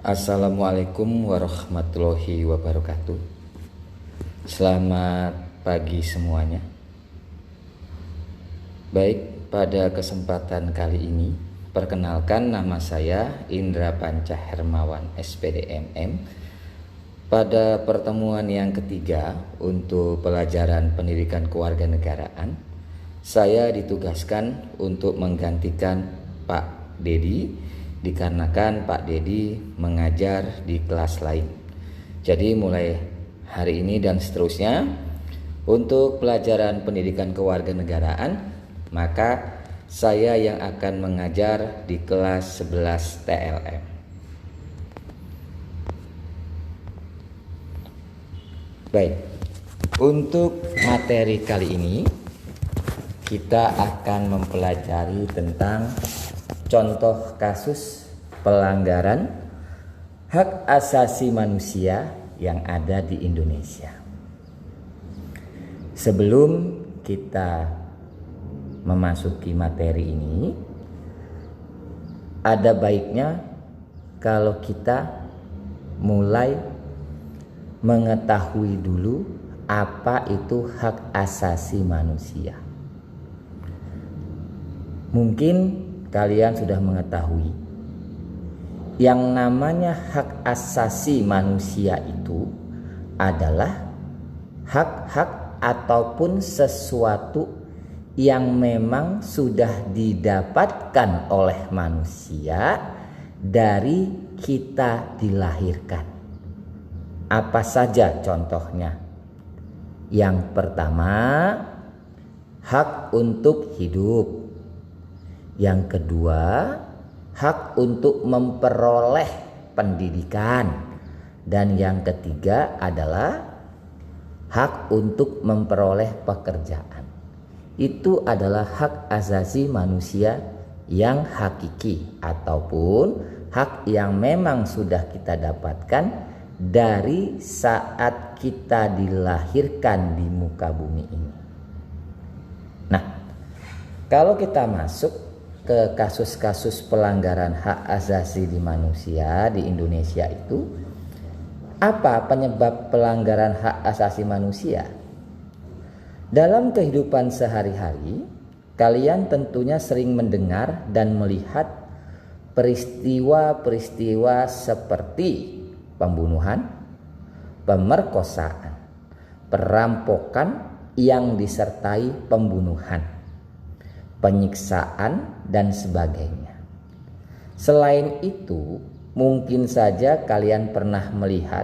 Assalamualaikum warahmatullahi wabarakatuh. Selamat pagi semuanya. Baik, pada kesempatan kali ini perkenalkan, nama saya Indra Panca Hermawan SPD MM. Pada pertemuan yang ketiga untuk pelajaran pendidikan kewarganegaraan, saya ditugaskan untuk menggantikan Pak Dedi dikarenakan Pak Dedi mengajar di kelas lain. Jadi mulai hari ini dan seterusnya untuk pelajaran pendidikan kewarganegaraan, maka saya yang akan mengajar di kelas 11 TLM. Baik, untuk materi kali ini kita akan mempelajari tentang contoh kasus pelanggaran hak asasi manusia yang ada di Indonesia. Sebelum kita memasuki materi ini, ada baiknya kalau kita mulai mengetahui dulu apa itu hak asasi manusia. Mungkin kalian sudah mengetahui yang namanya hak asasi manusia itu adalah hak-hak ataupun sesuatu yang memang sudah didapatkan oleh manusia dari kita dilahirkan. Apa saja contohnya? Yang pertama, hak untuk hidup. Yang kedua, hak untuk memperoleh pendidikan. Dan yang ketiga adalah hak untuk memperoleh pekerjaan. Itu adalah hak asasi manusia yang hakiki ataupun hak yang memang sudah kita dapatkan dari saat kita dilahirkan di muka bumi ini. Nah, kalau kita masuk ke kasus-kasus pelanggaran hak asasi di manusia di Indonesia itu, apa penyebab pelanggaran hak asasi manusia? Dalam kehidupan sehari-hari, kalian tentunya sering mendengar dan melihat peristiwa-peristiwa seperti pembunuhan, pemerkosaan, perampokan yang disertai pembunuhan, penyiksaan, dan sebagainya. Selain itu, mungkin saja kalian pernah melihat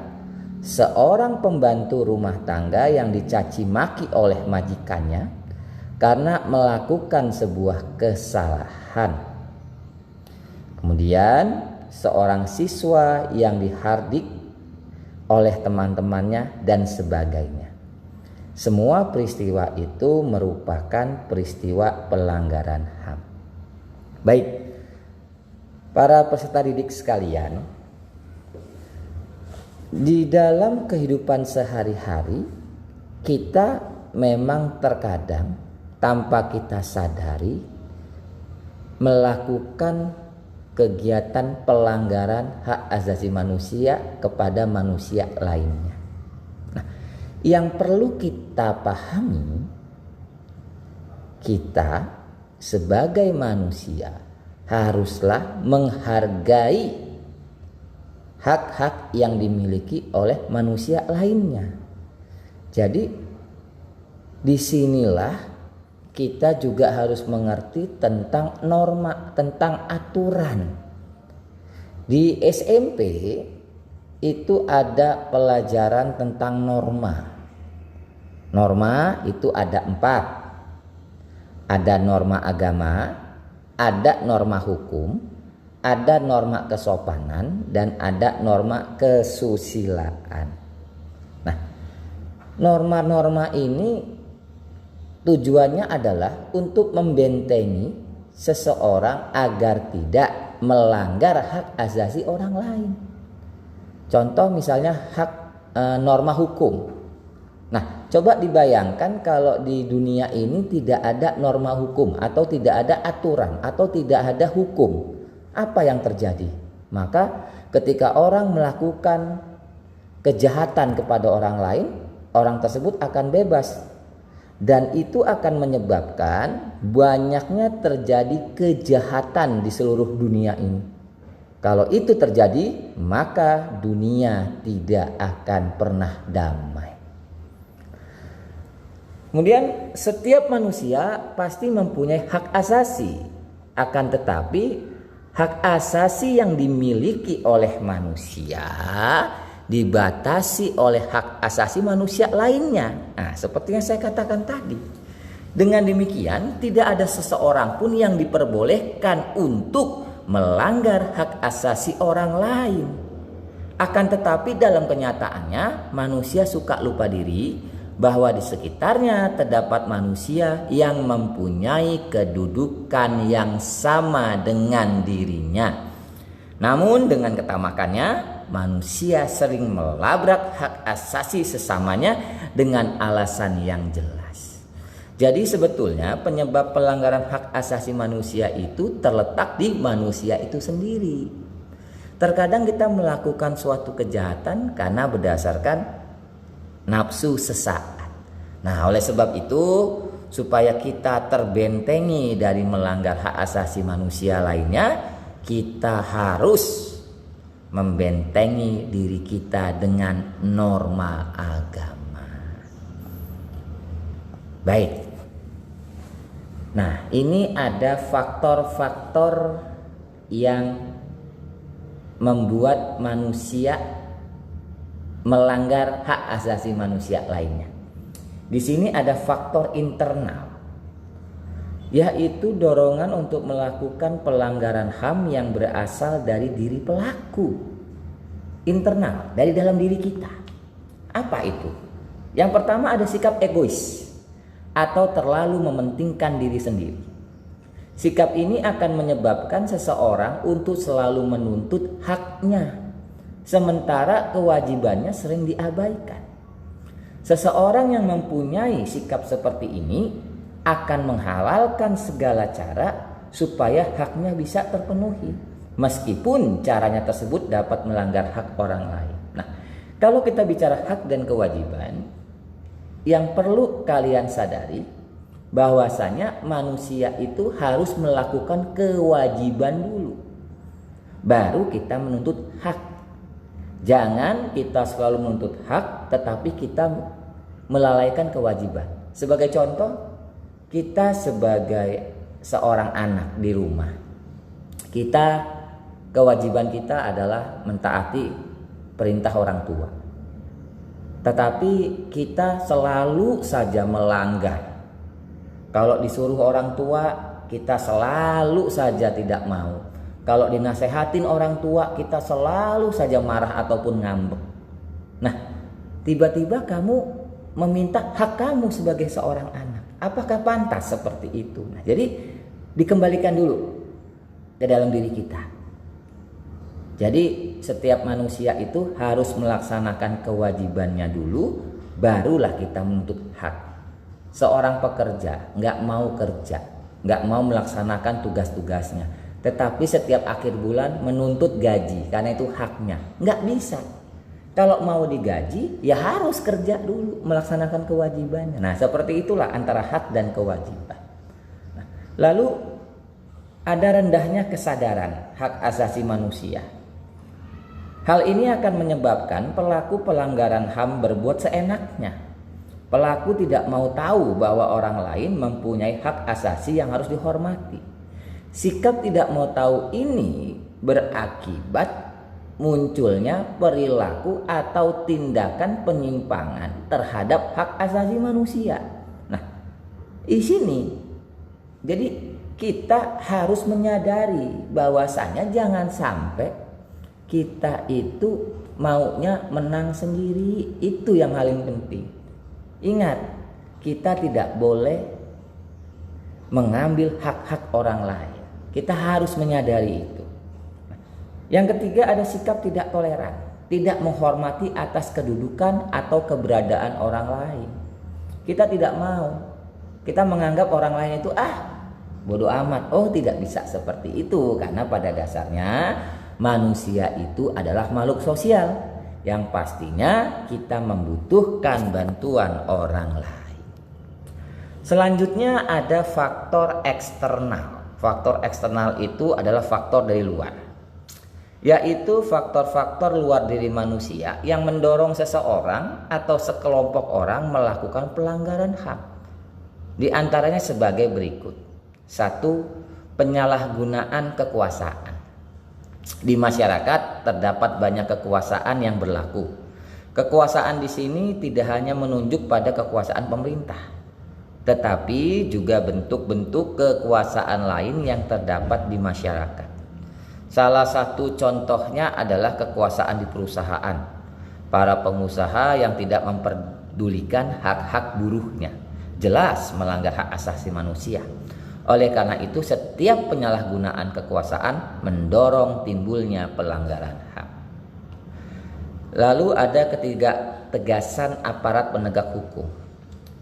seorang pembantu rumah tangga yang dicaci maki oleh majikannya karena melakukan sebuah kesalahan. Kemudian, seorang siswa yang dihardik oleh teman-temannya dan sebagainya. Semua peristiwa itu merupakan peristiwa pelanggaran HAM. Baik, para peserta didik sekalian, di dalam kehidupan sehari-hari kita memang terkadang tanpa kita sadari melakukan kegiatan pelanggaran hak asasi manusia kepada manusia lainnya. Yang perlu kita pahami, kita sebagai manusia haruslah menghargai hak-hak yang dimiliki oleh manusia lainnya. Jadi disinilah kita juga harus mengerti tentang norma, tentang aturan. Di SMP itu ada pelajaran tentang norma. Norma itu ada 4. Ada norma agama, ada norma hukum, ada norma kesopanan, dan ada norma kesusilaan. Nah, norma-norma ini tujuannya adalah untuk membentengi seseorang agar tidak melanggar hak asasi orang lain. Contoh misalnya hak norma hukum. Nah, coba dibayangkan kalau di dunia ini tidak ada norma hukum atau tidak ada aturan atau tidak ada hukum. Apa yang terjadi? Maka ketika orang melakukan kejahatan kepada orang lain, orang tersebut akan bebas. Dan itu akan menyebabkan banyaknya terjadi kejahatan di seluruh dunia ini. Kalau itu terjadi, maka dunia tidak akan pernah damai. Kemudian setiap manusia pasti mempunyai hak asasi. Akan tetapi hak asasi yang dimiliki oleh manusia dibatasi oleh hak asasi manusia lainnya. Nah, seperti yang saya katakan tadi. Dengan demikian, tidak ada seseorang pun yang diperbolehkan untuk melanggar hak asasi orang lain. Akan tetapi dalam kenyataannya, manusia suka lupa diri bahwa di sekitarnya terdapat manusia yang mempunyai kedudukan yang sama dengan dirinya. Namun dengan ketamakannya, manusia sering melabrak hak asasi sesamanya dengan alasan yang jelas. Jadi sebetulnya penyebab pelanggaran hak asasi manusia itu terletak di manusia itu sendiri. Terkadang kita melakukan suatu kejahatan karena berdasarkan nafsu sesaat. Nah, oleh sebab itu, supaya kita terbentengi dari melanggar hak asasi manusia lainnya, kita harus membentengi diri kita dengan norma agama. Baik. Nah, ini ada faktor-faktor yang membuat manusia melanggar hak asasi manusia lainnya. Di sini ada faktor internal, yaitu dorongan untuk melakukan pelanggaran HAM yang berasal dari diri pelaku. Internal, dari dalam diri kita. Apa itu? Yang pertama ada sikap egois atau terlalu mementingkan diri sendiri. Sikap ini akan menyebabkan seseorang untuk selalu menuntut haknya, sementara kewajibannya sering diabaikan. Seseorang yang mempunyai sikap seperti ini akan menghalalkan segala cara supaya haknya bisa terpenuhi, meskipun caranya tersebut dapat melanggar hak orang lain. Nah, kalau kita bicara hak dan kewajiban, yang perlu kalian sadari bahwasanya manusia itu harus melakukan kewajiban dulu, baru kita menuntut hak. Jangan kita selalu menuntut hak tetapi kita melalaikan kewajiban. Sebagai contoh, kita sebagai seorang anak di rumah, kewajiban kita adalah mentaati perintah orang tua. Tetapi kita selalu saja melanggar. Kalau disuruh orang tua, kita selalu saja tidak mau. Kalau dinasehatin orang tua, kita selalu saja marah ataupun ngambek. Nah, tiba-tiba kamu meminta hak kamu sebagai seorang anak. Apakah pantas seperti itu? Nah, jadi dikembalikan dulu ke dalam diri kita. Jadi setiap manusia itu harus melaksanakan kewajibannya dulu, barulah kita menuntut hak. Seorang pekerja nggak mau kerja, nggak mau melaksanakan tugas-tugasnya, tetapi setiap akhir bulan menuntut gaji karena itu haknya. Nggak bisa. Kalau mau digaji ya harus kerja dulu, melaksanakan kewajibannya. Nah, seperti itulah antara hak dan kewajiban. Nah, lalu ada rendahnya kesadaran hak asasi manusia. Hal ini akan menyebabkan pelaku pelanggaran HAM berbuat seenaknya. Pelaku tidak mau tahu bahwa orang lain mempunyai hak asasi yang harus dihormati. Sikap tidak mau tahu ini berakibat munculnya perilaku atau tindakan penyimpangan terhadap hak asasi manusia. Nah, di sini jadi kita harus menyadari bahwasanya jangan sampai kita itu maunya menang sendiri. Itu yang paling penting. Ingat, kita tidak boleh mengambil hak-hak orang lain. Kita harus menyadari itu. Yang ketiga ada sikap tidak toleran, tidak menghormati atas kedudukan atau keberadaan orang lain. Kita tidak mau. Kita menganggap orang lain itu bodoh amat. Oh, tidak bisa seperti itu, karena pada dasarnya manusia itu adalah makhluk sosial yang pastinya kita membutuhkan bantuan orang lain. Selanjutnya ada faktor eksternal. Faktor eksternal itu adalah faktor dari luar, yaitu faktor-faktor luar diri manusia yang mendorong seseorang atau sekelompok orang melakukan pelanggaran HAM. Di antaranya sebagai berikut. 1. Penyalahgunaan kekuasaan. Di masyarakat terdapat banyak kekuasaan yang berlaku. Kekuasaan di sini tidak hanya menunjuk pada kekuasaan pemerintah, tetapi juga bentuk-bentuk kekuasaan lain yang terdapat di masyarakat. Salah satu contohnya adalah kekuasaan di perusahaan. Para pengusaha yang tidak memperdulikan hak-hak buruhnya, jelas melanggar hak asasi manusia. Oleh karena itu, setiap penyalahgunaan kekuasaan mendorong timbulnya pelanggaran HAM. Lalu ada ketiga, tegasan aparat penegak hukum.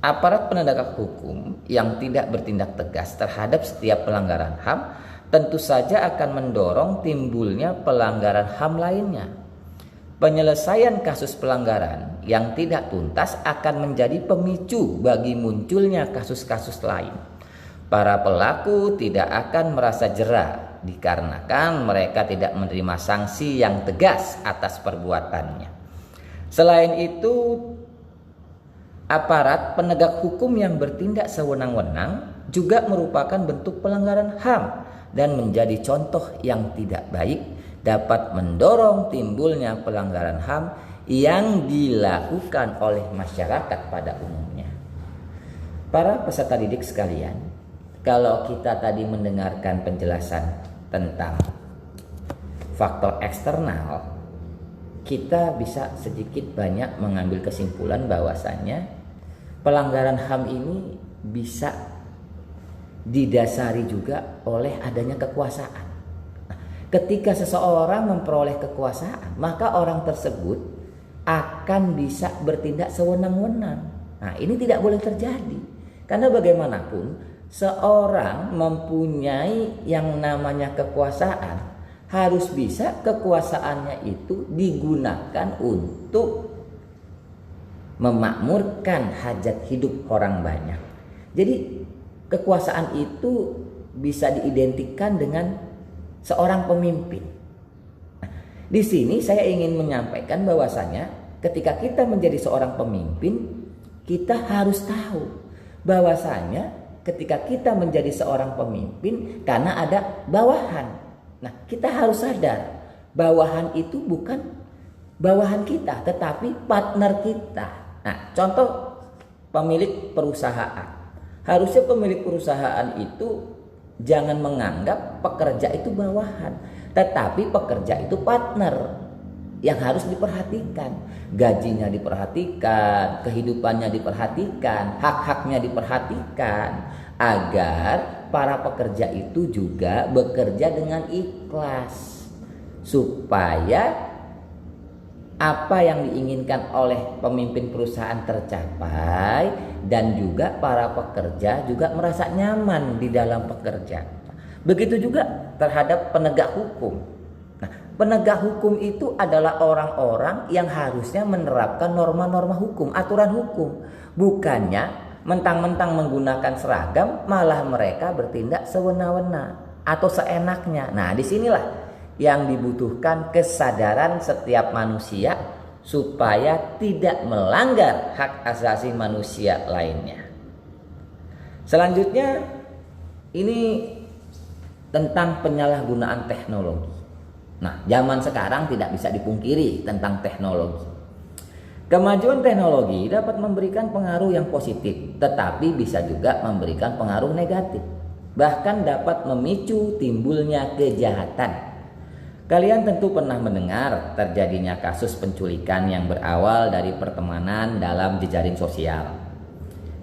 Aparat penegak hukum yang tidak bertindak tegas terhadap setiap pelanggaran HAM tentu saja akan mendorong timbulnya pelanggaran HAM lainnya. Penyelesaian kasus pelanggaran yang tidak tuntas akan menjadi pemicu bagi munculnya kasus-kasus lain. Para pelaku tidak akan merasa jera dikarenakan mereka tidak menerima sanksi yang tegas atas perbuatannya. Selain itu, aparat penegak hukum yang bertindak sewenang-wenang juga merupakan bentuk pelanggaran HAM dan menjadi contoh yang tidak baik, dapat mendorong timbulnya pelanggaran HAM yang dilakukan oleh masyarakat pada umumnya. Para peserta didik sekalian, kalau kita tadi mendengarkan penjelasan tentang faktor eksternal, kita bisa sedikit banyak mengambil kesimpulan bahwasannya pelanggaran HAM ini bisa didasari juga oleh adanya kekuasaan. Ketika seseorang memperoleh kekuasaan, maka orang tersebut akan bisa bertindak sewenang-wenang. Nah, ini tidak boleh terjadi. Karena bagaimanapun seorang mempunyai yang namanya kekuasaan, harus bisa kekuasaannya itu digunakan untuk memakmurkan hajat hidup orang banyak. Jadi kekuasaan itu bisa diidentikan dengan seorang pemimpin. Nah, di sini saya ingin menyampaikan bahwasanya ketika kita menjadi seorang pemimpin, kita harus tahu bahwasanya ketika kita menjadi seorang pemimpin, karena ada bawahan. Nah, kita harus sadar bawahan itu bukan bawahan kita, tetapi partner kita. Nah, contoh pemilik perusahaan. Harusnya pemilik perusahaan itu jangan menganggap pekerja itu bawahan, tetapi pekerja itu partner yang harus diperhatikan. Gajinya diperhatikan, kehidupannya diperhatikan, hak-haknya diperhatikan, agar para pekerja itu juga bekerja dengan ikhlas, supaya apa yang diinginkan oleh pemimpin perusahaan tercapai, dan juga para pekerja juga merasa nyaman di dalam pekerja. Begitu juga terhadap penegak hukum. Penegak hukum itu adalah orang-orang yang harusnya menerapkan norma-norma hukum, aturan hukum. Bukannya mentang-mentang menggunakan seragam, malah mereka bertindak sewenang-wenang atau seenaknya. Nah, disinilah yang dibutuhkan kesadaran setiap manusia supaya tidak melanggar hak asasi manusia lainnya. Selanjutnya, ini tentang penyalahgunaan teknologi. Nah, zaman sekarang tidak bisa dipungkiri tentang teknologi. Kemajuan teknologi dapat memberikan pengaruh yang positif, tetapi bisa juga memberikan pengaruh negatif. Bahkan dapat memicu timbulnya kejahatan. Kalian tentu pernah mendengar terjadinya kasus penculikan yang berawal dari pertemanan dalam jejaring sosial.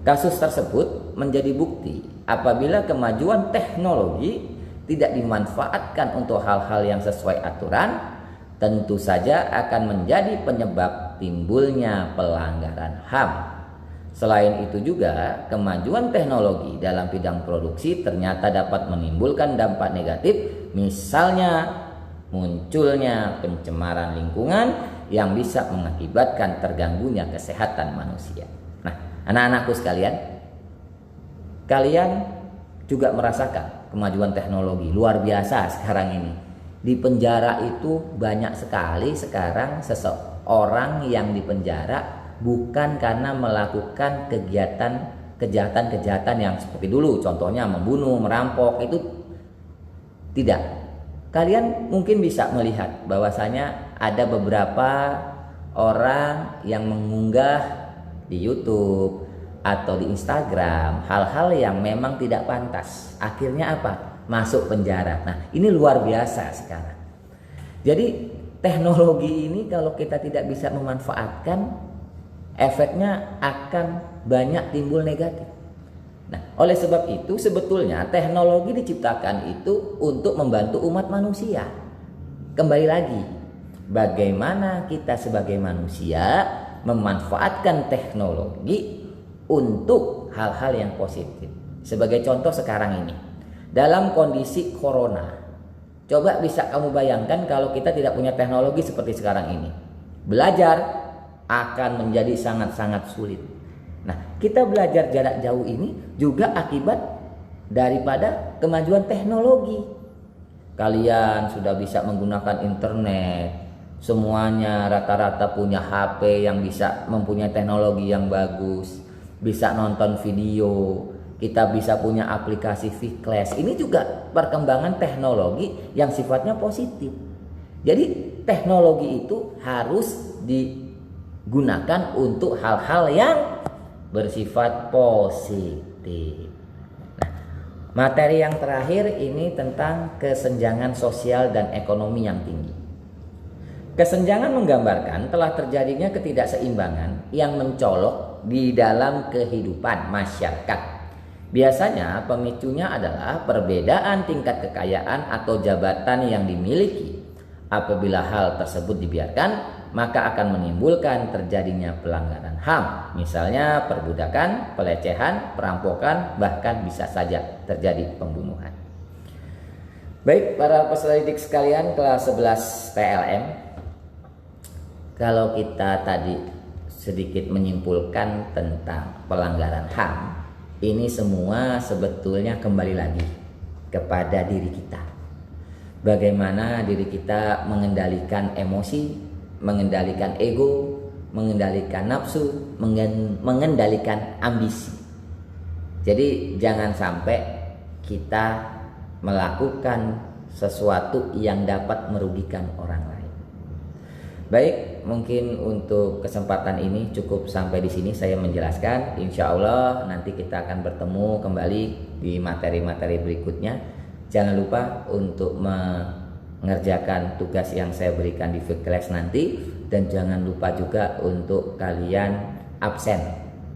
Kasus tersebut menjadi bukti apabila kemajuan teknologi tidak dimanfaatkan untuk hal-hal yang sesuai aturan, tentu saja akan menjadi penyebab timbulnya pelanggaran HAM. Selain itu juga, kemajuan teknologi dalam bidang produksi ternyata dapat menimbulkan dampak negatif, misalnya munculnya pencemaran lingkungan yang bisa mengakibatkan terganggunya kesehatan manusia. Nah, anak-anakku sekalian, kalian juga merasakan kemajuan teknologi luar biasa sekarang ini. Di penjara itu banyak sekali sekarang seseorang yang dipenjara bukan karena melakukan kejahatan-kejahatan yang seperti dulu, contohnya membunuh, merampok, itu tidak. Kalian mungkin bisa melihat bahwasanya ada beberapa orang yang mengunggah di YouTube atau di Instagram hal-hal yang memang tidak pantas. Akhirnya apa? Masuk penjara. Nah, ini luar biasa sekarang. Jadi teknologi ini kalau kita tidak bisa memanfaatkan, efeknya akan banyak timbul negatif. Nah, oleh sebab itu sebetulnya teknologi diciptakan itu untuk membantu umat manusia. Kembali lagi, bagaimana kita sebagai manusia memanfaatkan teknologi untuk hal-hal yang positif. Sebagai contoh sekarang ini, dalam kondisi corona, coba bisa kamu bayangkan kalau kita tidak punya teknologi seperti sekarang ini. Belajar akan menjadi sangat-sangat sulit. Nah, kita belajar jarak jauh ini juga akibat daripada kemajuan teknologi. Kalian sudah bisa menggunakan internet, semuanya rata-rata punya HP yang bisa mempunyai teknologi yang bagus, bisa nonton video, kita bisa punya aplikasi Vclass. Ini juga perkembangan teknologi yang sifatnya positif. Jadi teknologi itu harus digunakan untuk hal-hal yang bersifat positif. Nah, materi yang terakhir ini tentang kesenjangan sosial dan ekonomi yang tinggi. Kesenjangan menggambarkan telah terjadinya ketidakseimbangan yang mencolok di dalam kehidupan masyarakat. Biasanya pemicunya adalah perbedaan tingkat kekayaan atau jabatan yang dimiliki. Apabila hal tersebut dibiarkan, maka akan menimbulkan terjadinya pelanggaran HAM. Misalnya perbudakan, pelecehan, perampokan, bahkan bisa saja terjadi pembunuhan. Baik, para peserta didik sekalian kelas 11 PLM, kalau kita tadi sedikit menyimpulkan tentang pelanggaran HAM, ini semua sebetulnya kembali lagi kepada diri kita. Bagaimana diri kita mengendalikan emosi, mengendalikan ego, mengendalikan nafsu, mengendalikan ambisi. Jadi jangan sampai kita melakukan sesuatu yang dapat merugikan orang lain. Baik, mungkin untuk kesempatan ini cukup sampai di sini saya menjelaskan. Insya Allah nanti kita akan bertemu kembali di materi-materi berikutnya. Jangan lupa untuk mengerjakan tugas yang saya berikan di Vclass nanti, dan jangan lupa juga untuk kalian absen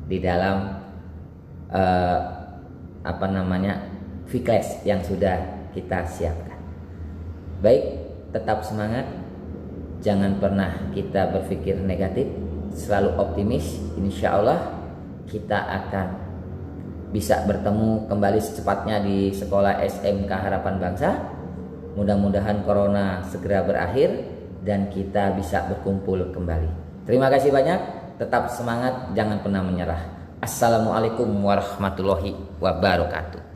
di dalam Vclass yang sudah kita siapkan. Baik, tetap semangat. Jangan pernah kita berpikir negatif, selalu optimis. Insya Allah kita akan bisa bertemu kembali secepatnya di sekolah SMK Harapan Bangsa. Mudah-mudahan corona segera berakhir dan kita bisa berkumpul kembali. Terima kasih banyak, tetap semangat, jangan pernah menyerah. Assalamualaikum warahmatullahi wabarakatuh.